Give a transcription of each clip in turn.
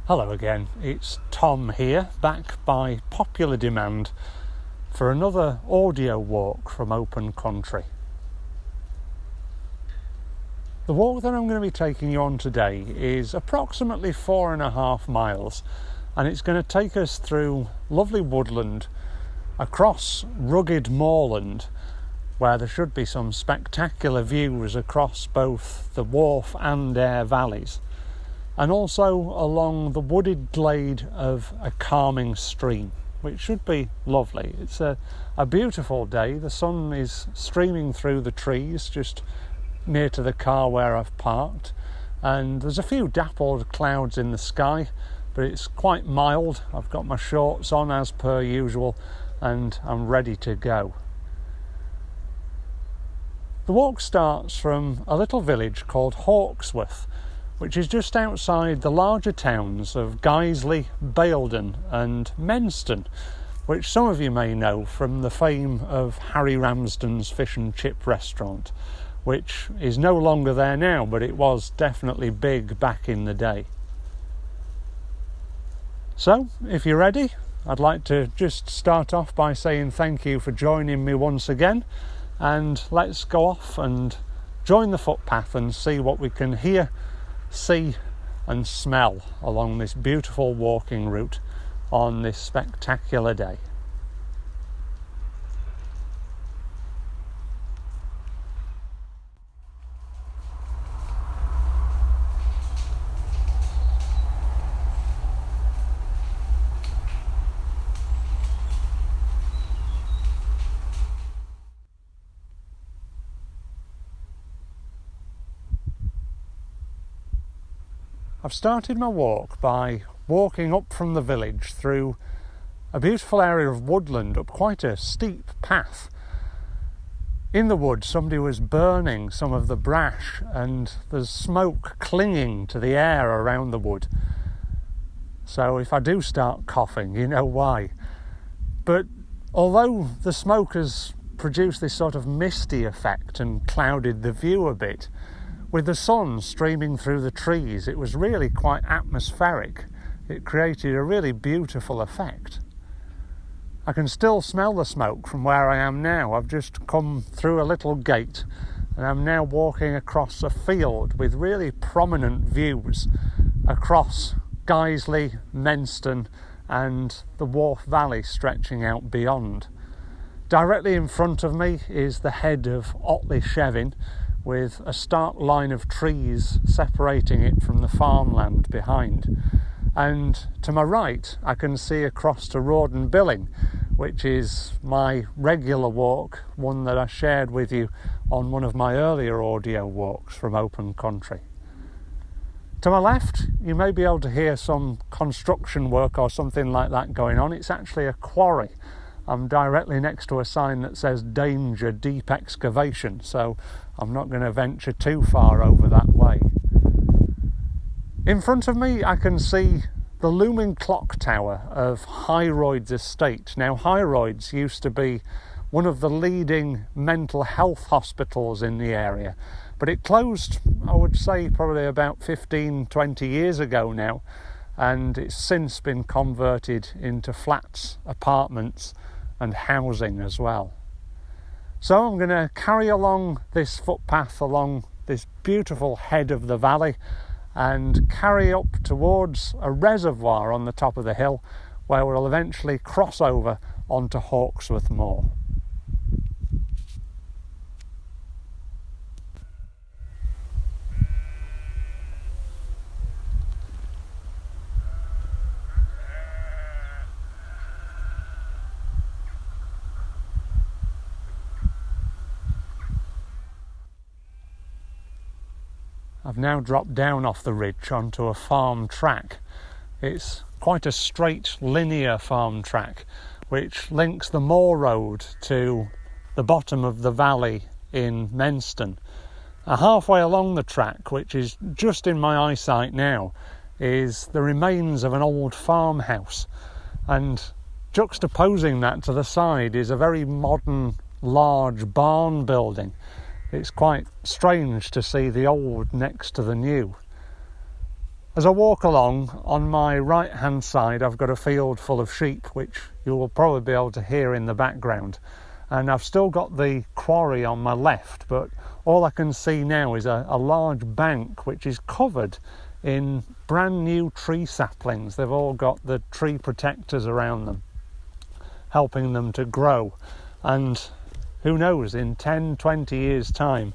Hello again, it's Tom here, back by popular demand for another audio walk from open country. The walk that I'm going to be taking you on today is approximately 4.5 miles, and it's going to take us through lovely woodland, across rugged moorland, where there should be some spectacular views across both the Wharfe and Aire valleys, and also along the wooded glade of a calming stream, which should be lovely. It's a beautiful day. The sun is streaming through the trees just near to the car where I've parked, and there's a few dappled clouds in the sky, but it's quite mild. I've got my shorts on as per usual, and I'm ready to go. The walk starts from a little village called Hawksworth, which is just outside the larger towns of Guiseley, Baildon and Menston, which some of you may know from the fame of Harry Ramsden's fish and chip restaurant, which is no longer there now, but it was definitely big back in the day. So, if you're ready, I'd like to just start off by saying thank you for joining me once again, and let's go off and join the footpath and see what we can hear, see and smell along this beautiful walking route on this spectacular day. I've started my walk by walking up from the village through a beautiful area of woodland up quite a steep path. In the wood, somebody was burning some of the brash, and there's smoke clinging to the air around the wood. So if I do start coughing, you know why. But although the smoke has produced this sort of misty effect and clouded the view a bit, with the sun streaming through the trees, it was really quite atmospheric. It created a really beautiful effect. I can still smell the smoke from where I am now. I've just come through a little gate and I'm now walking across a field with really prominent views across Guiseley, Menston and the Wharfe Valley stretching out beyond. Directly in front of me is the head of Otley Shevin, with a stark line of trees separating it from the farmland behind. And to my right, I can see across to Rawdon Billing, which is my regular walk, one that I shared with you on one of my earlier audio walks from open country. To my left, you may be able to hear some construction work or something like that going on. It's actually a quarry. I'm directly next to a sign that says danger deep excavation, so I'm not going to venture too far over that way. In front of me I can see the looming clock tower of Hyroyd's estate. Now Hyroyd's used to be one of the leading mental health hospitals in the area, but it closed, I would say, probably about 15-20 years ago now, and it's since been converted into flats, apartments and housing as well. So I'm going to carry along this footpath along this beautiful head of the valley and carry up towards a reservoir on the top of the hill where we'll eventually cross over onto Hawksworth Moor. I've now dropped down off the ridge onto a farm track. It's quite a straight, linear farm track which links the moor road to the bottom of the valley in Menston. Halfway along the track, which is just in my eyesight now, is the remains of an old farmhouse, and juxtaposing that to the side is a very modern, large barn building. It's quite strange to see the old next to the new. As I walk along, on my right hand side I've got a field full of sheep, which you will probably be able to hear in the background, and I've still got the quarry on my left, but all I can see now is a large bank which is covered in brand new tree saplings. They've all got the tree protectors around them, helping them to grow, and who knows, in 10-20 years time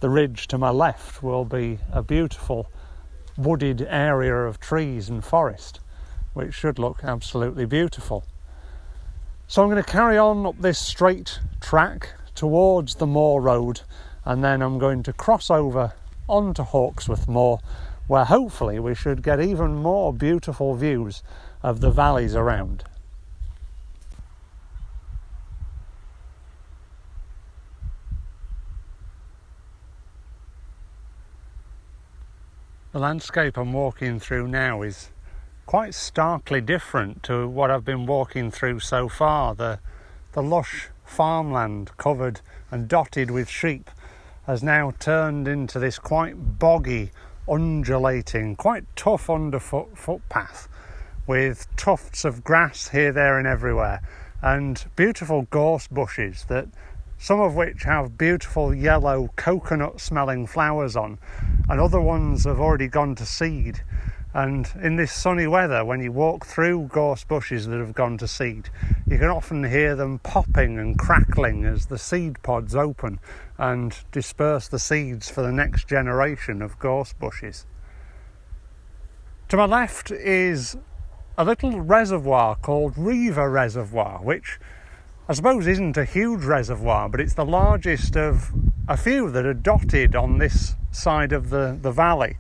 the ridge to my left will be a beautiful wooded area of trees and forest, which should look absolutely beautiful. So I'm going to carry on up this straight track towards the Moor Road, and then I'm going to cross over onto Hawksworth Moor, where hopefully we should get even more beautiful views of the valleys around. The landscape I'm walking through now is quite starkly different to what I've been walking through so far. The lush farmland covered and dotted with sheep has now turned into this quite boggy, undulating, quite tough underfoot footpath with tufts of grass here, there and everywhere, and beautiful gorse bushes, that some of which have beautiful yellow coconut smelling flowers on, and other ones have already gone to seed. And in this sunny weather, when you walk through gorse bushes that have gone to seed, you can often hear them popping and crackling as the seed pods open and disperse the seeds for the next generation of gorse bushes. To my left is a little reservoir called Riva Reservoir, which I suppose isn't a huge reservoir, but it's the largest of a few that are dotted on this side of the valley.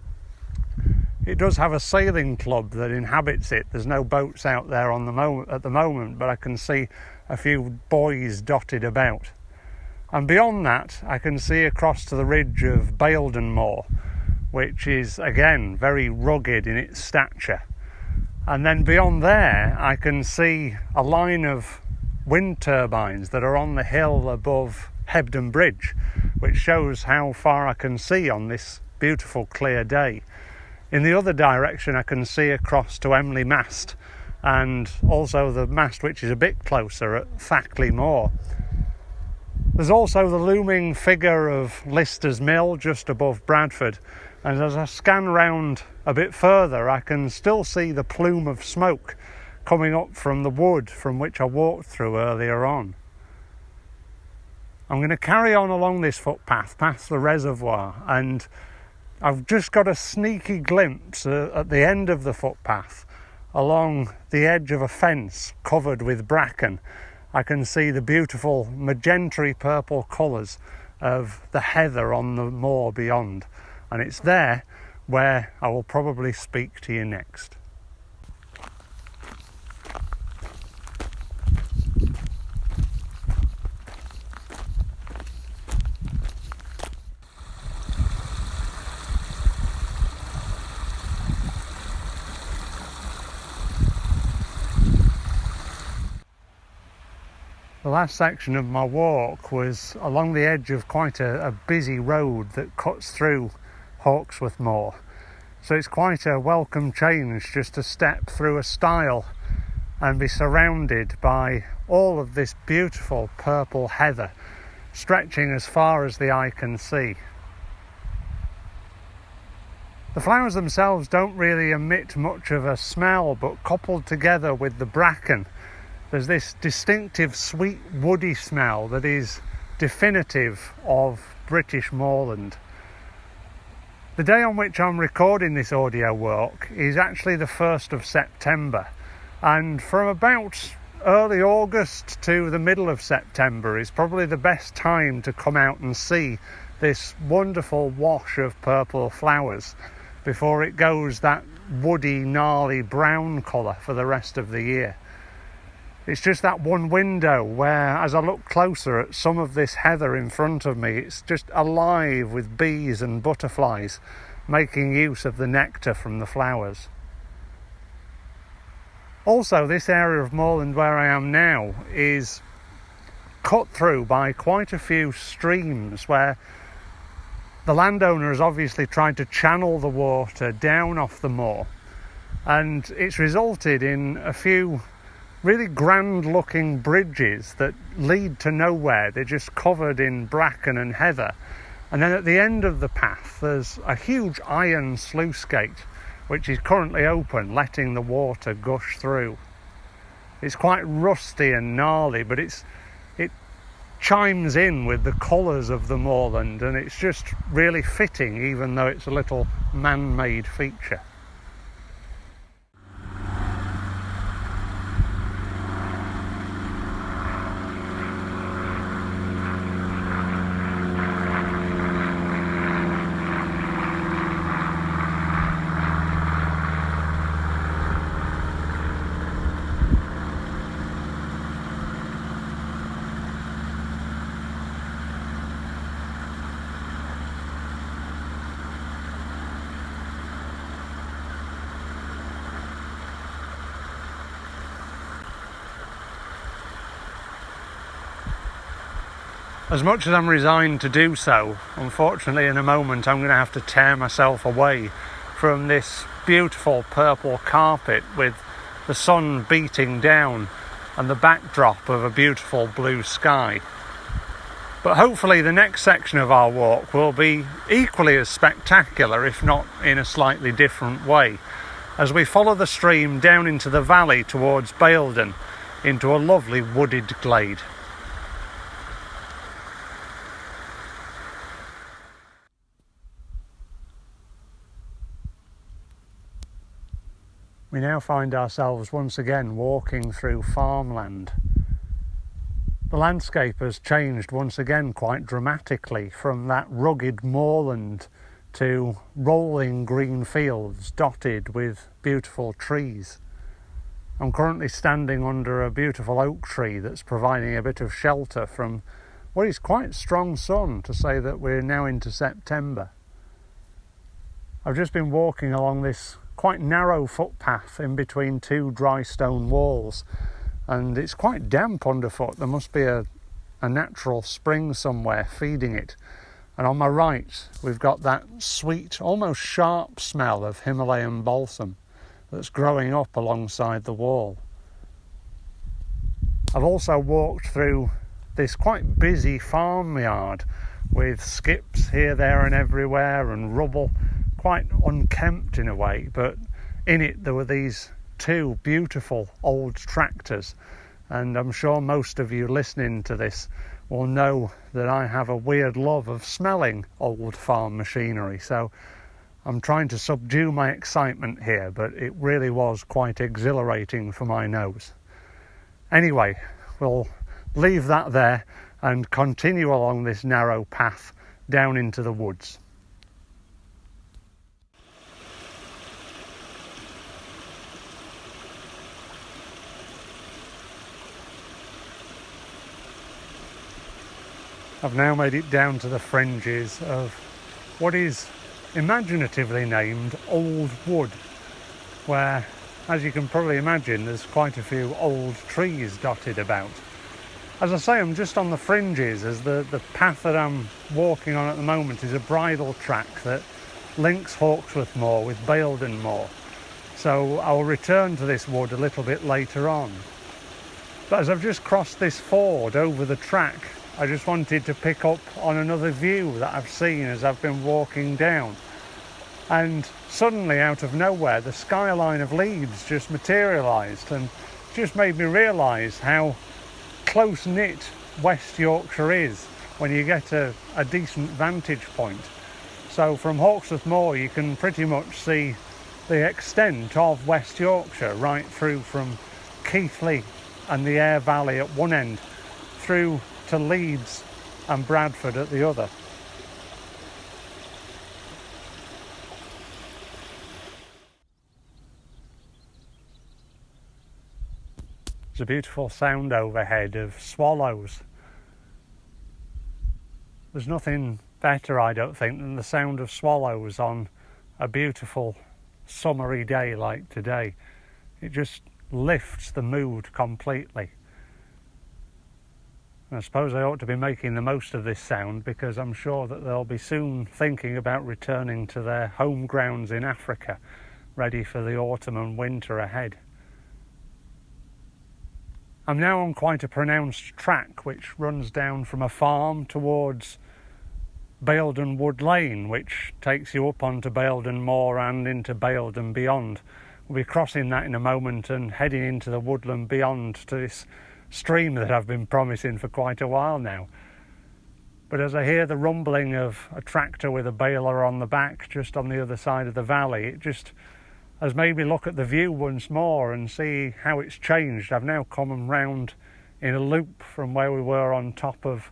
It does have a sailing club that inhabits it. There's no boats out there at the moment, but I can see a few buoys dotted about. And beyond that, I can see across to the ridge of Wharfe Moor, which is again very rugged in its stature. And then beyond there, I can see a line of wind turbines that are on the hill above Hebden Bridge, which shows how far I can see on this beautiful clear day. In the other direction I can see across to Emley Mast, and also the mast which is a bit closer at Thackley Moor. There's also the looming figure of Lister's Mill just above Bradford, and as I scan round a bit further I can still see the plume of smoke coming up from the wood from which I walked through earlier on. I'm going to carry on along this footpath past the reservoir, and I've just got a sneaky glimpse at the end of the footpath, along the edge of a fence covered with bracken. I can see the beautiful magenta purple colours of the heather on the moor beyond, and it's there where I will probably speak to you next. The last section of my walk was along the edge of quite a busy road that cuts through Hawksworth Moor. So it's quite a welcome change just to step through a stile and be surrounded by all of this beautiful purple heather stretching as far as the eye can see. The flowers themselves don't really emit much of a smell, but coupled together with the bracken, there's this distinctive sweet woody smell that is definitive of British moorland. The day on which I'm recording this audio work is actually the 1st of September, and from about early August to the middle of September is probably the best time to come out and see this wonderful wash of purple flowers before it goes that woody, gnarly brown colour for the rest of the year. It's just that one window where, as I look closer at some of this heather in front of me, it's just alive with bees and butterflies making use of the nectar from the flowers. Also, this area of moorland where I am now is cut through by quite a few streams where The landowner has obviously tried to channel the water down off the moor, and it's resulted in a few really grand looking bridges that lead to nowhere. They're just covered in bracken and heather. And then at the end of the path there's a huge iron sluice gate which is currently open, letting the water gush through. It's quite rusty and gnarly, but it chimes in with the colours of the moorland, and it's just really fitting, even though it's a little man-made feature. As much as I'm resigned to do so, unfortunately in a moment I'm going to have to tear myself away from this beautiful purple carpet with the sun beating down and the backdrop of a beautiful blue sky. But hopefully the next section of our walk will be equally as spectacular, if not in a slightly different way, as we follow the stream down into the valley towards Baildon, into a lovely wooded glade. We now find ourselves once again walking through farmland. The landscape has changed once again quite dramatically from that rugged moorland to rolling green fields dotted with beautiful trees. I'm currently standing under a beautiful oak tree that's providing a bit of shelter from what is quite strong sun, to say that we're now into September. I've just been walking along this quite narrow footpath in between two dry stone walls, and it's quite damp underfoot. There must be a natural spring somewhere feeding it. And on my right we've got that sweet, almost sharp smell of Himalayan balsam that's growing up alongside the wall. I've also walked through this quite busy farmyard with skips here, there and everywhere, and rubble, quite unkempt in a way, but in it there were these two beautiful old tractors, and I'm sure most of you listening to this will know that I have a weird love of smelling old farm machinery, so I'm trying to subdue my excitement here, but it really was quite exhilarating for my nose. Anyway, we'll leave that there and continue along this narrow path down into the woods. I've now made it down to the fringes of what is imaginatively named Old Wood, where, as you can probably imagine, there's quite a few old trees dotted about. As I say, I'm just on the fringes, as the path that I'm walking on at the moment is a bridle track that links Hawksworth Moor with Baildon Moor. So I'll return to this wood a little bit later on. But as I've just crossed this ford over the track, I just wanted to pick up on another view that I've seen as I've been walking down. And suddenly, out of nowhere, the skyline of Leeds just materialised and just made me realise how close-knit West Yorkshire is when you get a decent vantage point. So from Hawksworth Moor you can pretty much see the extent of West Yorkshire right through from Keighley and the Aire Valley at one end through to Leeds and Bradford at the other. There's a beautiful sound overhead of swallows. There's nothing better, I don't think, than the sound of swallows on a beautiful summery day like today. It just lifts the mood completely. I suppose I ought to be making the most of this sound, because I'm sure that they'll be soon thinking about returning to their home grounds in Africa, ready for the autumn and winter ahead. I'm now on quite a pronounced track which runs down from a farm towards Baildon Wood Lane, which takes you up onto Baildon Moor and into Baildon beyond. We'll be crossing that in a moment and heading into the woodland beyond to this stream that I've been promising for quite a while now. But as I hear the rumbling of a tractor with a baler on the back just on the other side of the valley, it just has made me look at the view once more and see how it's changed. I've now come round in a loop from where we were on top of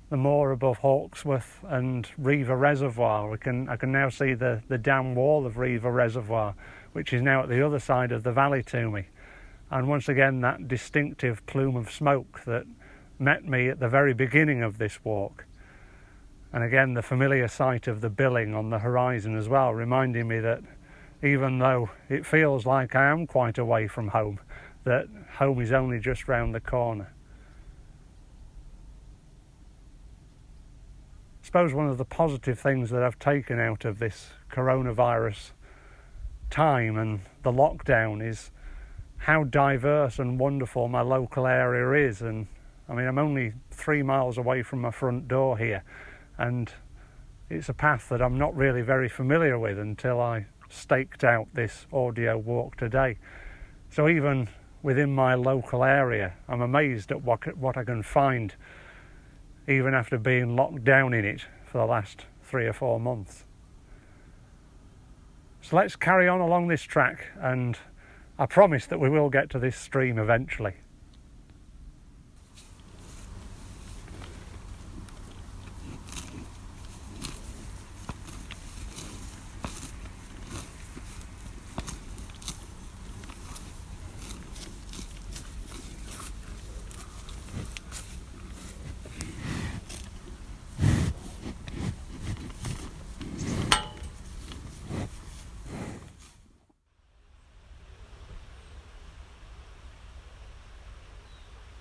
the moor above Hawksworth and Riva Reservoir. I can now see the dam wall of Riva Reservoir, which is now at the other side of the valley to me. And once again, that distinctive plume of smoke that met me at the very beginning of this walk. And again, the familiar sight of the billing on the horizon as well, reminding me that even though it feels like I am quite away from home, that home is only just round the corner. I suppose one of the positive things that I've taken out of this coronavirus time and the lockdown is how diverse and wonderful my local area is. And I mean, I'm only 3 miles away from my front door here, and it's a path that I'm not really very familiar with until I staked out this audio walk today. So even within my local area, I'm amazed at what I can find, even after being locked down in it for the last 3 or 4 months. So let's carry on along this track, and I promise that we will get to this stream eventually.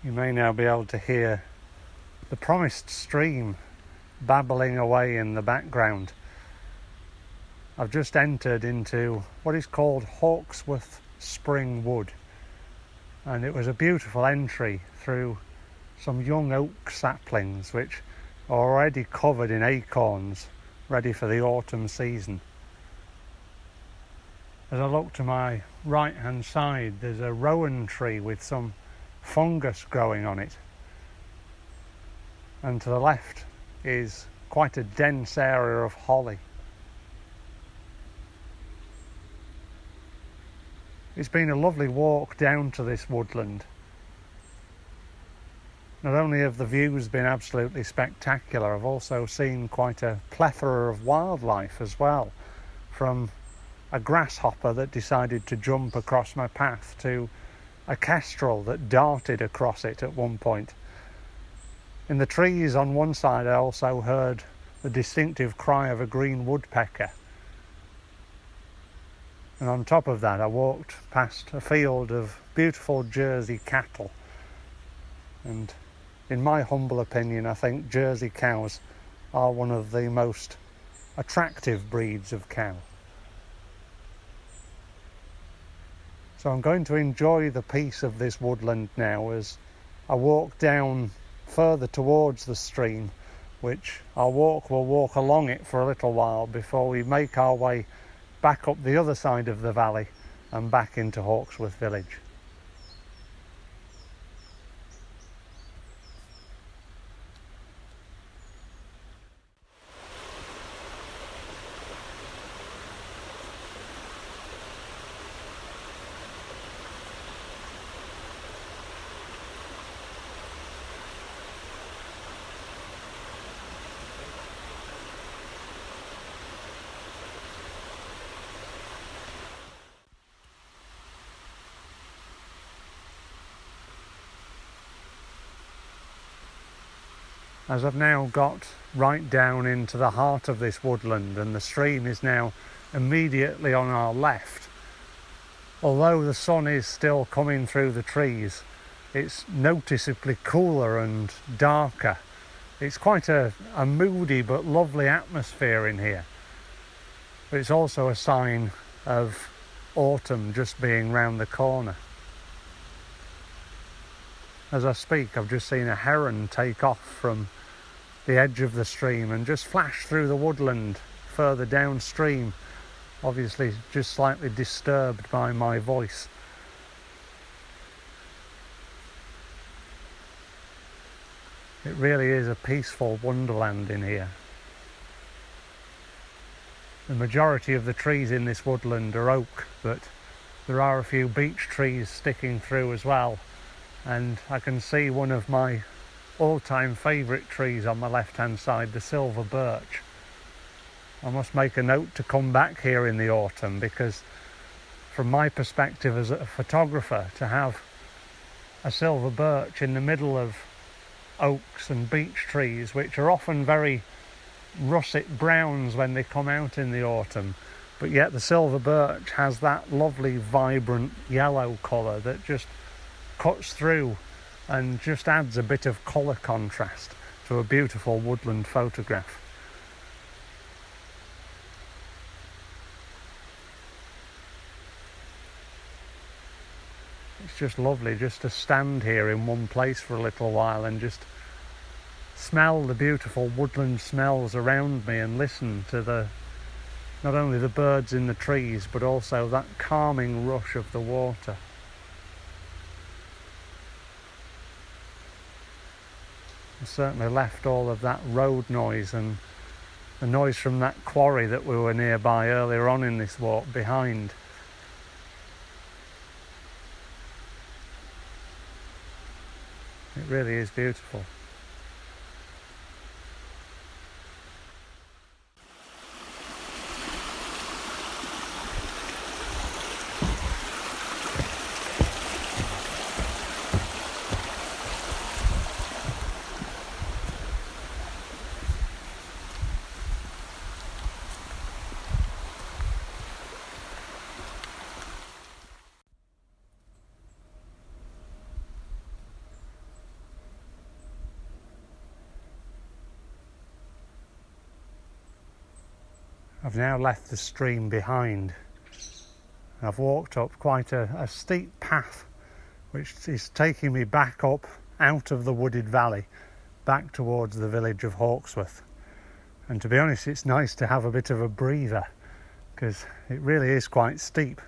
You may now be able to hear the promised stream babbling away in the background. I've just entered into what is called Hawksworth Spring Wood, and it was a beautiful entry through some young oak saplings which are already covered in acorns, ready for the autumn season. As I look to my right hand side, there's a rowan tree with some fungus growing on it, and to the left is quite a dense area of holly. It's been a lovely walk down to this woodland. Not only have the views been absolutely spectacular, I've also seen quite a plethora of wildlife as well, from a grasshopper that decided to jump across my path to a kestrel that darted across it at one point. In the trees on one side, I also heard the distinctive cry of a green woodpecker. And on top of that, I walked past a field of beautiful Jersey cattle. And in my humble opinion, I think Jersey cows are one of the most attractive breeds of cow. So I'm going to enjoy the peace of this woodland now as I walk down further towards the stream, which we'll walk along it for a little while before we make our way back up the other side of the valley and back into Hawksworth village. As I've now got right down into the heart of this woodland, and the stream is now immediately on our left, although the sun is still coming through the trees, it's noticeably cooler and darker. It's quite a moody but lovely atmosphere in here. But it's also a sign of autumn just being round the corner. As I speak, I've just seen a heron take off from the edge of the stream and just flash through the woodland further downstream, obviously just slightly disturbed by my voice. It really is a peaceful wonderland in here. The majority of the trees in this woodland are oak, but there are a few beech trees sticking through as well, and I can see one of my all-time favourite trees on my left-hand side, the silver birch. I must make a note to come back here in the autumn, because from my perspective as a photographer, to have a silver birch in the middle of oaks and beech trees, which are often very russet browns when they come out in the autumn, but yet the silver birch has that lovely vibrant yellow colour that just cuts through and just adds a bit of colour contrast to a beautiful woodland photograph. It's just lovely just to stand here in one place for a little while and just smell the beautiful woodland smells around me and listen to not only the birds in the trees, but also that calming rush of the water. I certainly left all of that road noise and the noise from that quarry that we were nearby earlier on in this walk behind. It really is beautiful. I've now left the stream behind. I've walked up quite a steep path which is taking me back up out of the wooded valley, back towards the village of Hawksworth. And to be honest, it's nice to have a bit of a breather, because it really is quite steep.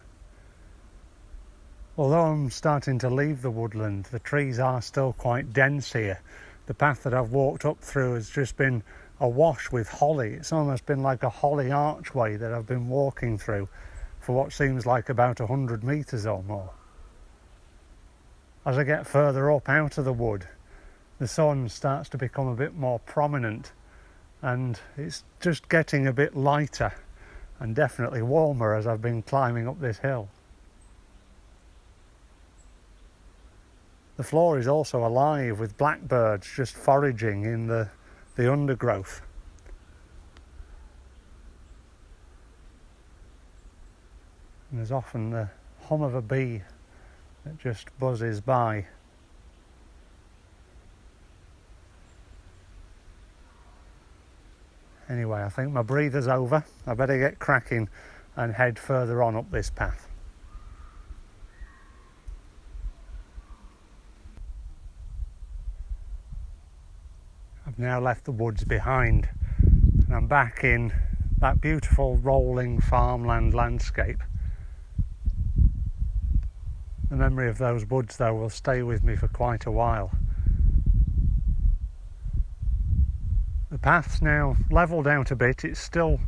Although I'm starting to leave the woodland, the trees are still quite dense here. The path that I've walked up through has just been awash with holly. It's almost been like a holly archway that I've been walking through for what seems like about 100 metres or more. As I get further up out of the wood, the sun starts to become a bit more prominent, and it's just getting a bit lighter and definitely warmer as I've been climbing up this hill. The floor is also alive with blackbirds just foraging in the undergrowth. And there's often the hum of a bee that just buzzes by. Anyway, I think my breather's over. I better get cracking and head further on up this path. I've now left the woods behind and I'm back in that beautiful rolling farmland landscape. The memory of those woods, though, will stay with me for quite a while. The path's now levelled out a bit. It's still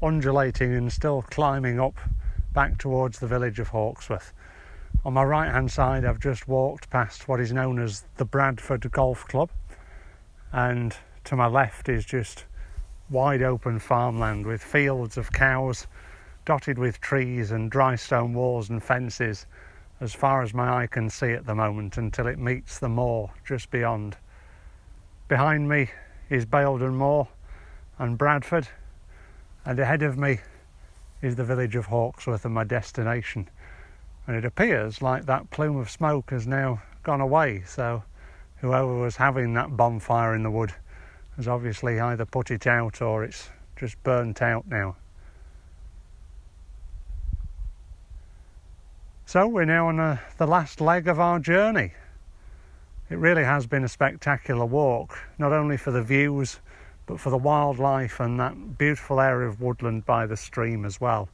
undulating and still climbing up back towards the village of Hawksworth. On my right hand side, I've just walked past what is known as the Bradford Golf Club, and to my left is just wide open farmland with fields of cows dotted with trees and dry stone walls and fences as far as my eye can see at the moment, until it meets the moor just beyond. Behind me is Wharfe Moor and Bradford, and ahead of me is the village of Hawksworth and my destination. And it appears like that plume of smoke has now gone away, so whoever was having that bonfire in the wood has obviously either put it out or it's just burnt out now. So we're now on the last leg of our journey. It really has been a spectacular walk, not only for the views but for the wildlife and that beautiful area of woodland by the stream as well.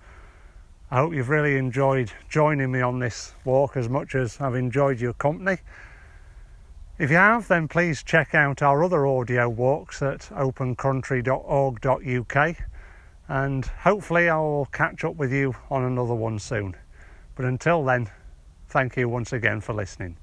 I hope you've really enjoyed joining me on this walk as much as I've enjoyed your company. If you have, then please check out our other audio walks at opencountry.org.uk, and hopefully I will catch up with you on another one soon. But until then, thank you once again for listening.